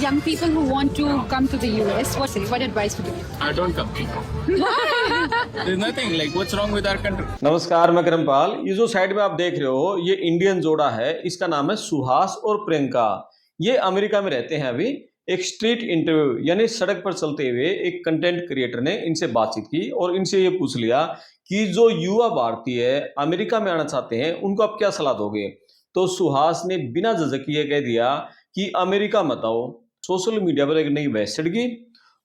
young people who want to come to the US, what advice would you give? I don't come. There's nothing like what's wrong with our country. नमस्कार, मैं करमपाल। ये जो side में आप देख रहे हो ये इंडियन जोड़ा है, इसका नाम है सुहास और प्रियंका। ये अमेरिका में रहते हैं। अभी एक स्ट्रीट इंटरव्यू यानी सड़क पर चलते हुए एक कंटेंट क्रिएटर ने इनसे बातचीत की और इनसे ये पूछ लिया कि जो युवा भारतीय अमेरिका में आना चाहते हैं उनको आप क्या सलाह दोगे। तो सुहास ने बिना झिझक ये कह दिया कि अमेरिका मत आओ। सोशल मीडिया पर एक नई बहस छिड़ गई।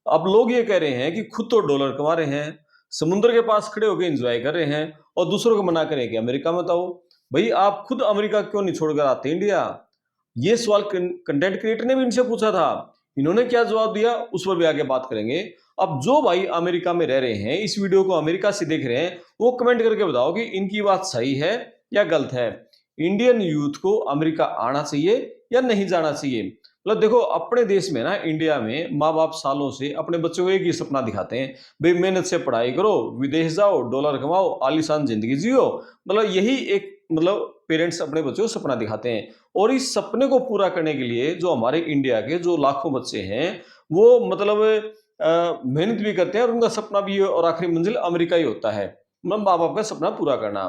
अब लोग ये कह रहे हैं कि खुद तो डॉलर कमा रहे हैं, समुद्र के पास खड़े होकर एंजॉय कर रहे हैं और दूसरों को मना करें कि अमेरिका मत आओ। भाई आप खुद अमेरिका क्यों नहीं छोड़कर आते इंडिया। ये सवाल कंटेंट क्रिएटर ने भी इनसे पूछा था। इन्होंने क्या जवाब दिया उस पर भी आगे बात करेंगे। अब जो भाई अमेरिका में रह रहे हैं, इस वीडियो को अमेरिका से देख रहे हैं, वो कमेंट करके बताओ कि इनकी बात सही है या गलत है। इंडियन यूथ को अमेरिका आना चाहिए या नहीं जाना चाहिए। मतलब देखो, अपने देश में ना, इंडिया में माँ बाप सालों से अपने बच्चों को एक ही सपना दिखाते हैं, भाई मेहनत से पढ़ाई करो, विदेश जाओ, डॉलर कमाओ, आलीशान जिंदगी जियो। मतलब यही एक पेरेंट्स अपने बच्चों को सपना दिखाते हैं। और इस सपने को पूरा करने के लिए जो हमारे इंडिया के जो लाखों बच्चे हैं वो मेहनत भी करते हैं और उनका सपना भी और आखिरी मंजिल अमेरिका ही होता है, मतलब माँ बाप का सपना पूरा करना।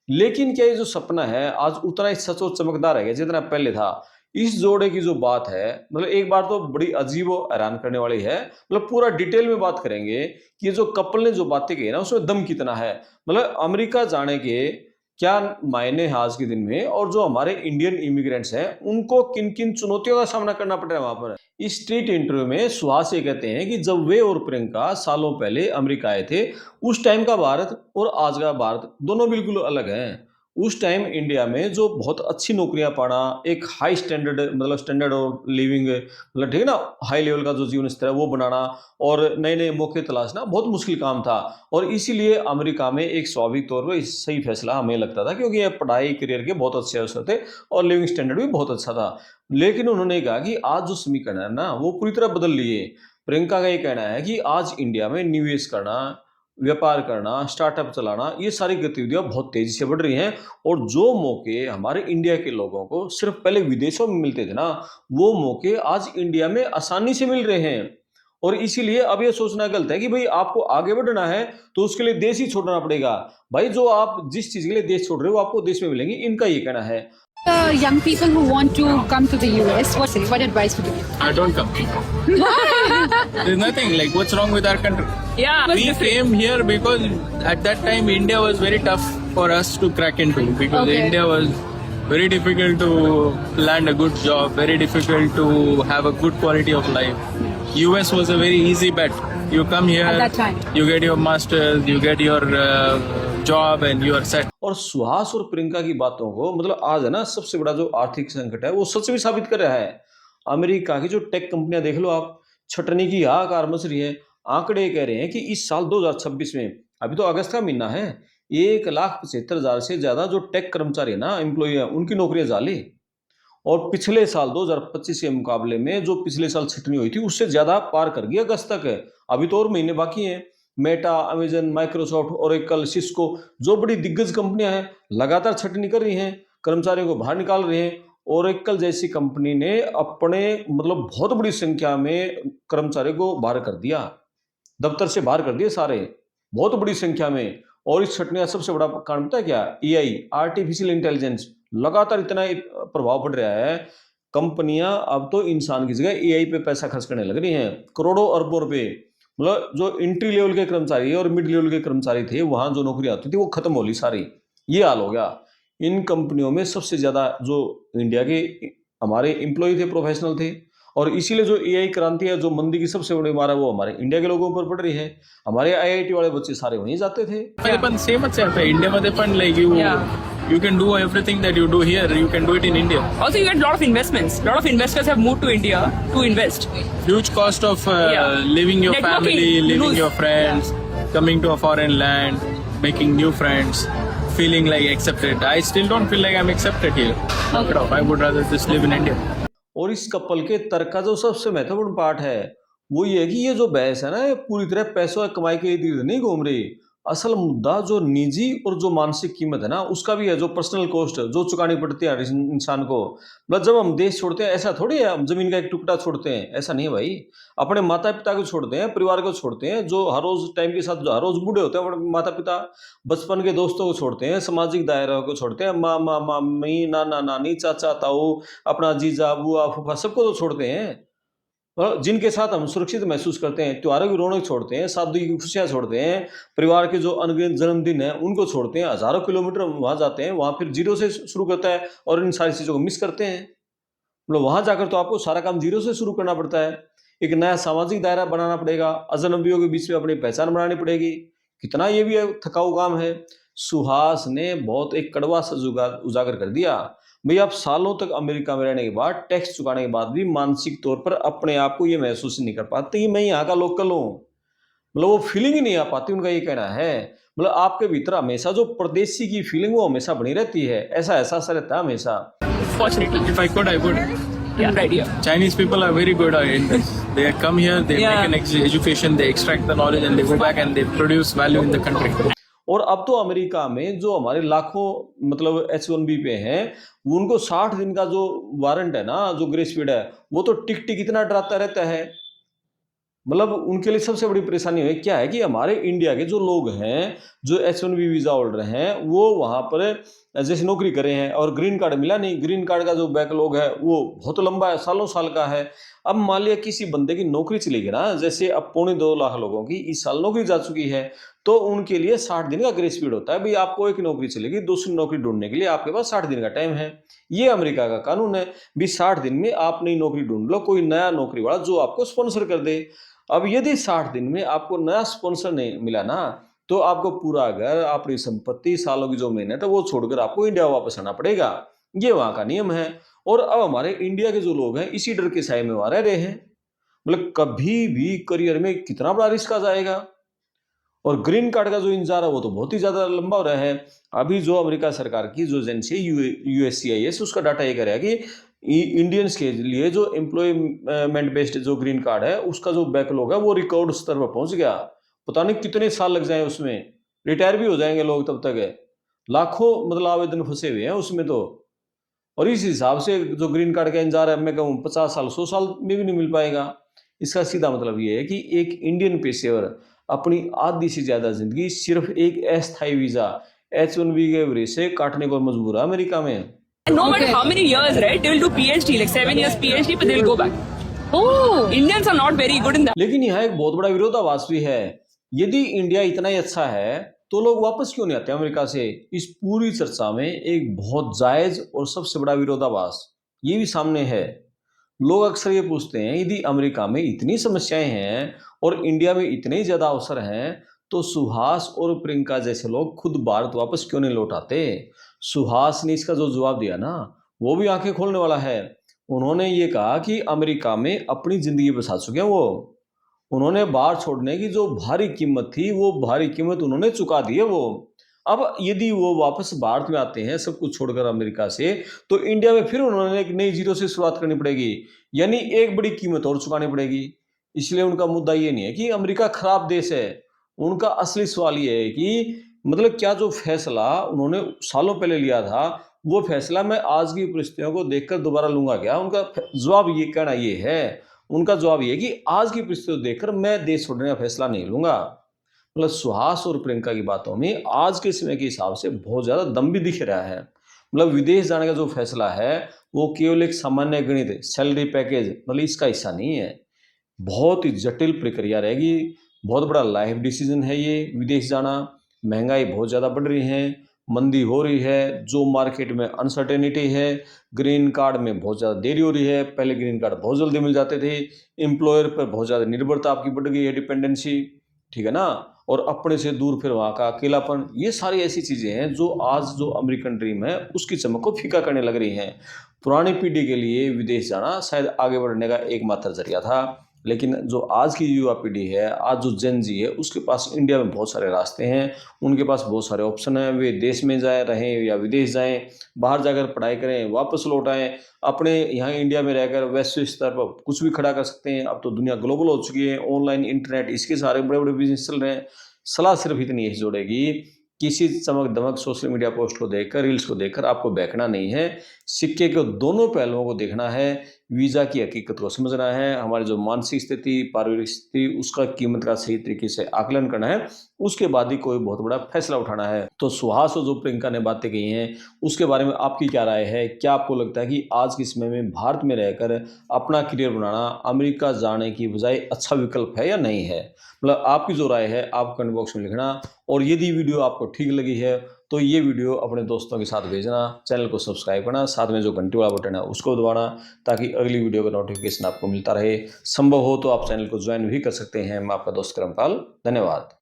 लेकिन क्या ये जो सपना है आज उतना ही सच और चमकदार है जितना पहले था। इस जोड़े की जो बात है, एक बार तो बड़ी अजीब और हैरान करने वाली है। पूरा डिटेल में बात करेंगे कि ये जो कपल ने जो बातें कही ना उसमें दम कितना है। अमेरिका जाने के क्या मायने हैं आज के दिन में, और जो हमारे इंडियन इमिग्रेंट्स हैं उनको किन किन चुनौतियों का सामना करना पड़ रहा है वहां पर। इस स्ट्रीट इंटरव्यू में सुहास ये कहते हैं कि जब वे और प्रियंका सालों पहले अमेरिका आए थे, उस टाइम का भारत और आज का भारत दोनों बिल्कुल अलग हैं। उस टाइम इंडिया में जो बहुत अच्छी नौकरियां पाना, एक high standard standard of living, ठीक है ना, हाई लेवल का जो जीवन स्तर है वो बनाना और नए नए मौके तलाशना बहुत मुश्किल काम था। और इसीलिए अमेरिका में एक स्वाभाविक तौर पर सही फैसला हमें लगता था, क्योंकि ये पढ़ाई करियर के बहुत अच्छे अवसर थे और लिविंग स्टैंडर्ड भी बहुत अच्छा था। लेकिन उन्होंने कहा कि आज जो समीकरण है ना वो पूरी तरह बदल लिए। प्रियंका का ये कहना है कि आज इंडिया में निवेश करना, व्यापार करना, स्टार्टअप चलाना, ये सारी गतिविधियां बहुत तेजी से बढ़ रही हैं। और जो मौके हमारे इंडिया के लोगों को सिर्फ पहले विदेशों में मिलते थे ना, वो मौके आज इंडिया में आसानी से मिल रहे हैं। और इसीलिए अब ये सोचना गलत है कि भाई आपको आगे बढ़ना है तो उसके लिए देश ही छोड़ना पड़ेगा। भाई जो आप जिस चीज के लिए देश छोड़ रहे हो आपको देश में मिलेंगी, इनका ये कहना है। Young people who want to come to the US, what advice would you give? I don't come. There's nothing like what's wrong with our country. Yeah, We came here because at that time India was very tough for us to crack into, because Okay. India was very difficult to land a good job, very difficult to have a good quality of life. US was a very easy bet. You come here, At that time. you get your masters, you get your job and you are set. और सुहास और प्रियंका की बातों को आज है ना, सबसे बड़ा जो आर्थिक संकट है वो सच भी साबित कर रहा है। अमेरिका की जो टेक कंपनियां देख लो आप, छटनी की हाहाकार मच रही है। आंकड़े कह रहे हैं कि इस साल 2026 में, अभी तो अगस्त का महीना है, 1,75,000 से ज्यादा जो टेक कर्मचारी है ना, एम्प्लॉय है, उनकी नौकरियां जाली। और पिछले साल 2025 के मुकाबले में जो पिछले साल छटनी हुई थी उससे ज्यादा पार कर गई अगस्त तक है। अभी तो और महीने बाकी हैं। Meta, Amazon, Microsoft, Oracle, Cisco, जो बड़ी दिग्गज कंपनियां हैं लगातार छटनी कर रही हैं, कर्मचारियों को बाहर निकाल रहे हैं। ओरेकल जैसी कंपनी ने अपने बहुत बड़ी संख्या में कर्मचारियों को बाहर कर दिया, दफ्तर से बाहर कर दिए सारे, बहुत बड़ी संख्या में। और इस छटनी का सबसे बड़ा कारण पता है क्या? AI, artificial intelligence. लगातार इतना प्रभाव पड़ रहा है, कंपनियां अब तो इंसान की जगह एआई पे पैसा खर्च करने लग रही हैं, करोड़ों अरबों रुपए। जो एंट्री लेवल के कर्मचारी और मिड लेवल के कर्मचारी थे, वहां जो नौकरी आती थी वो खत्म हो ली सारी। ये हाल हो गया। इन कंपनियों में सबसे ज्यादा जो इंडिया के हमारे एम्प्लॉय थे, प्रोफेशनल थे। और इसीलिए जो एआई क्रांति है, जो मंदी की सबसे बड़ी मार है, वो हमारे इंडिया के लोगों पर पड़ रही है। हमारे आईआईटी वाले बच्चे सारे वहीं जाते थे। पण सेमच आहे इंडियामध्ये पण, like you can do everything that you do here, you can do it in India. Also, you get a lot of investments. A lot of investors have moved to India to invest. Huge cost of leaving your Networking, family, leaving lose. your friends, coming to a foreign land, making new friends, feeling like accepted. I still don't feel like I'm accepted here. Okay. I would rather just live in India. और इस couple के तर्क का जो सबसे महत्वपूर्ण part है वो ये है कि ये जो बहस है ना, ये पूरी तरह पैसों की कमाई के लिए नहीं घूम रही। असल मुद्दा जो निजी और जो मानसिक कीमत है ना उसका भी है, जो पर्सनल कॉस्ट जो चुकानी पड़ती है हर इंसान को। मतलब जब हम देश छोड़ते हैं ऐसा थोड़ी है हम जमीन का एक टुकड़ा छोड़ते हैं, ऐसा नहीं है भाई। अपने माता पिता को छोड़ते हैं, परिवार को छोड़ते हैं, जो हर रोज टाइम के साथ जो हर रोज बूढ़े होते हैं अपने माता पिता, बचपन के दोस्तों को छोड़ते हैं, सामाजिक दायरा को छोड़ते हैं, मामा मामी नाना नानी चाचा ताऊ, अपना जीजा बुआ फूफा सबको तो छोड़ते हैं। और जिनके साथ हम सुरक्षित महसूस करते हैं, त्योहारों की रौनक छोड़ते हैं, शादी की खुशियां छोड़ते हैं, परिवार के जो अनगिनत जन्मदिन है उनको छोड़ते हैं, हजारों किलोमीटर वहां जाते हैं, वहां फिर जीरो से शुरू करता है और इन सारी चीजों को मिस करते हैं। मतलब वहां जाकर तो आपको सारा काम जीरो से शुरू करना पड़ता है, एक नया सामाजिक दायरा बनाना पड़ेगा, अजनबियों के बीच में अपनी पहचान बनानी पड़ेगी, कितना ये भी थकाऊ काम है। सुहास ने बहुत एक कड़वा सच उजागर कर दिया। भाई आप सालों तक अमेरिका में रहने के बाद, टैक्स चुकाने के बाद भी मानसिक तौर पर अपने आप को ये महसूस नहीं कर पाते कि मैं यहाँ का लोकल हूँ। मतलब वो फीलिंग ही नहीं आ पाती, उनका ये कहना है। मतलब आपके भीतर हमेशा जो परदेसी की फीलिंग वो हमेशा बनी रहती है, ऐसा एहसास रहता है हमेशा। Fortunately. If I could, I would. Yeah, right here. Chinese people are very good at this. They come here, they Yeah. make an education, they extract the knowledge, and they go back and they produce value in the country. और अब तो America में जो हमारे लाखों मतलब H1B पे हैं, उनको 60 दिन का जो वारंट है ना, जो ग्रेस पीरियड है, वो तो टिक टिक इतना डराता रहता है। मतलब उनके लिए सबसे बड़ी परेशानी है क्या है कि हमारे इंडिया के जो लोग हैं, जो H1B वीजा होल्डर हैं, वो वहां पर जैसे नौकरी करे हैं और ग्रीन कार्ड मिला नहीं, ग्रीन कार्ड का जो बैकलॉग है वो बहुत लंबा है, सालों साल का है। अब मान लिया किसी बंदे की नौकरी चली गई ना, जैसे अब 2.25 लाख लोगों की इस साल नौकरी जा चुकी है, तो उनके लिए 60 दिन का ग्रेस पीरियड होता है। भाई आपको एक नौकरी चलेगी, दूसरी नौकरी ढूंढने के लिए आपके पास 60 दिन का टाइम है। ये अमेरिका का कानून है। भी 60 दिन में आप नई नौकरी ढूंढ लो, कोई नया नौकरी वाला जो आपको स्पॉन्सर कर दे। अब यदि 60 दिन में आपको नया स्पॉन्सर नहीं मिला ना, तो आपको पूरा घर, अपनी संपत्ति, सालों की जो मेहनत है वो छोड़कर आपको इंडिया वापस आना पड़ेगा। ये वहां का नियम है। और अब हमारे इंडिया के जो लोग हैं इसी डर के साए में वहां रह रहे हैं। मतलब कभी भी करियर में कितना बड़ा रिस्क आ जाएगा। और ग्रीन कार्ड का जो इंतजार है वो तो बहुत ही ज्यादा लंबा हो रहा है। अभी जो अमेरिका सरकार की जो एजेंसी है USCIS, उसका डाटा ये करेगा कि इंडियंस के लिए जो एम्प्लॉयमेंट बेस्ड जो ग्रीन कार्ड है उसका जो बैकलॉग है वो रिकॉर्ड स्तर पर पहुंच गया। पता नहीं कितने साल लग जाए उसमें, रिटायर भी हो जाएंगे लोग तब तक है। लाखों मतलब आवेदन फंसे हुए हैं उसमें तो। और इस हिसाब से जो ग्रीन कार्ड का इंतजार है, मैं कहूँ 50 साल 100 साल में भी नहीं मिल पाएगा। इसका सीधा मतलब ये है कि एक इंडियन पेशेवर अपनी आधी से ज्यादा जिंदगी सिर्फ एक अस्थायी वीजा H1B के वजह से काटने को मजबूर है अमेरिका में। And no matter how many years, right? They will do PhD, like 7 years PhD, but they'll go back. Oh, Indians are not very good in that. लेकिन यहाँ एक बहुत बड़ा विरोधाभास भी है। यदि इंडिया इतना ही अच्छा है तो लोग वापस क्यों नहीं आते अमेरिका से? इस पूरी चर्चा में एक बहुत जायज और सबसे बड़ा विरोधाभास ये भी सामने है। लोग अक्सर ये पूछते हैं, यदि अमेरिका में इतनी समस्याएं हैं और इंडिया में इतने ही ज्यादा अवसर हैं, तो सुहास और प्रियंका जैसे लोग खुद भारत वापस क्यों नहीं लौट आते? सुहास ने इसका जो जवाब दिया ना, वो भी आंखें खोलने वाला है। उन्होंने ये कहा कि अमेरिका में अपनी जिंदगी बसा चुके हैं वो। उन्होंने बाहर छोड़ने की जो भारी कीमत थी, वो भारी कीमत उन्होंने चुका दी है वो। अब यदि वो वापस भारत में आते हैं सब कुछ छोड़कर अमेरिका से, तो इंडिया में फिर उन्होंने एक नई जीरो से शुरुआत करनी पड़ेगी, यानी एक बड़ी कीमत और चुकानी पड़ेगी। इसलिए उनका मुद्दा ये नहीं है कि अमेरिका खराब देश है। उनका असली सवाल ये है कि मतलब क्या जो फैसला उन्होंने सालों पहले लिया था, वो फैसला मैं आज की परिस्थितियों को देखकर दोबारा लूंगा क्या? उनका जवाब ये कहना ये है, उनका जवाब ये है कि आज की परिस्थितियों को देखकर मैं देश छोड़ने का फैसला नहीं लूंगा। मतलब सुहास और प्रियंका की बातों में आज के समय के हिसाब से बहुत ज्यादा दम भी दिख रहा है। मतलब विदेश जाने का जो फैसला है वो केवल एक सामान्य गणित, सैलरी पैकेज, मतलब इसका हिस्सा नहीं है। बहुत ही जटिल प्रक्रिया रहेगी, बहुत बड़ा लाइफ डिसीजन है ये विदेश जाना। महंगाई बहुत ज़्यादा बढ़ रही है, मंदी हो रही है, जो मार्केट में अनसर्टेनिटी है, ग्रीन कार्ड में बहुत ज़्यादा देरी हो रही है। पहले ग्रीन कार्ड बहुत जल्दी मिल जाते थे, एम्प्लॉयर पर बहुत ज़्यादा निर्भरता आपकी बढ़ गई है, डिपेंडेंसी, ठीक है ना, और अपने से दूर फिर वहाँ का अकेलापन। ये सारी ऐसी चीज़ें हैं जो आज जो अमेरिकन ड्रीम है उसकी चमक को फीका करने लग रही हैं। पुरानी पीढ़ी के लिए विदेश जाना शायद आगे बढ़ने का एकमात्र जरिया था, लेकिन जो आज की युवा पीढ़ी है, आज जो जेन जी है, उसके पास इंडिया में बहुत सारे रास्ते हैं, उनके पास बहुत सारे ऑप्शन हैं। वे देश में जाए रहें या विदेश जाएं, बाहर जाकर पढ़ाई करें, वापस लौट आएँ, अपने यहाँ इंडिया में रहकर वैश्विक स्तर पर कुछ भी खड़ा कर सकते हैं। अब तो दुनिया ग्लोबल हो चुकी है, ऑनलाइन इंटरनेट, इसके सारे बड़े बड़े बिजनेस चल रहे हैं। सलाह सिर्फ इतनी ही जोड़ेगी, किसी चमक दमक सोशल मीडिया पोस्ट को देखकर, रील्स को देखकर आपको बहकना नहीं है। सिक्के के दोनों पहलुओं को देखना है, वीज़ा की हकीकत को समझना है, हमारी जो मानसिक स्थिति, पारिवारिक स्थिति, उसका कीमत का सही तरीके से आकलन करना है, उसके बाद ही कोई बहुत बड़ा फैसला उठाना है। तो सुहास और जो प्रियंका ने बातें कही हैं, उसके बारे में आपकी क्या राय है? क्या आपको लगता है कि आज के समय में भारत में रहकर अपना करियर बनाना अमेरिका जाने की बजाय अच्छा विकल्प है या नहीं है? मतलब आपकी जो राय है आप कमेंट बॉक्स में लिखना, और यदि वीडियो आपको ठीक लगी है तो ये वीडियो अपने दोस्तों के साथ भेजना, चैनल को सब्सक्राइब करना, साथ में जो घंटी वाला बटन है उसको दबाना, ताकि अगली वीडियो का नोटिफिकेशन आपको मिलता रहे। संभव हो तो आप चैनल को ज्वाइन भी कर सकते हैं। मैं आपका दोस्त करमपाल, धन्यवाद।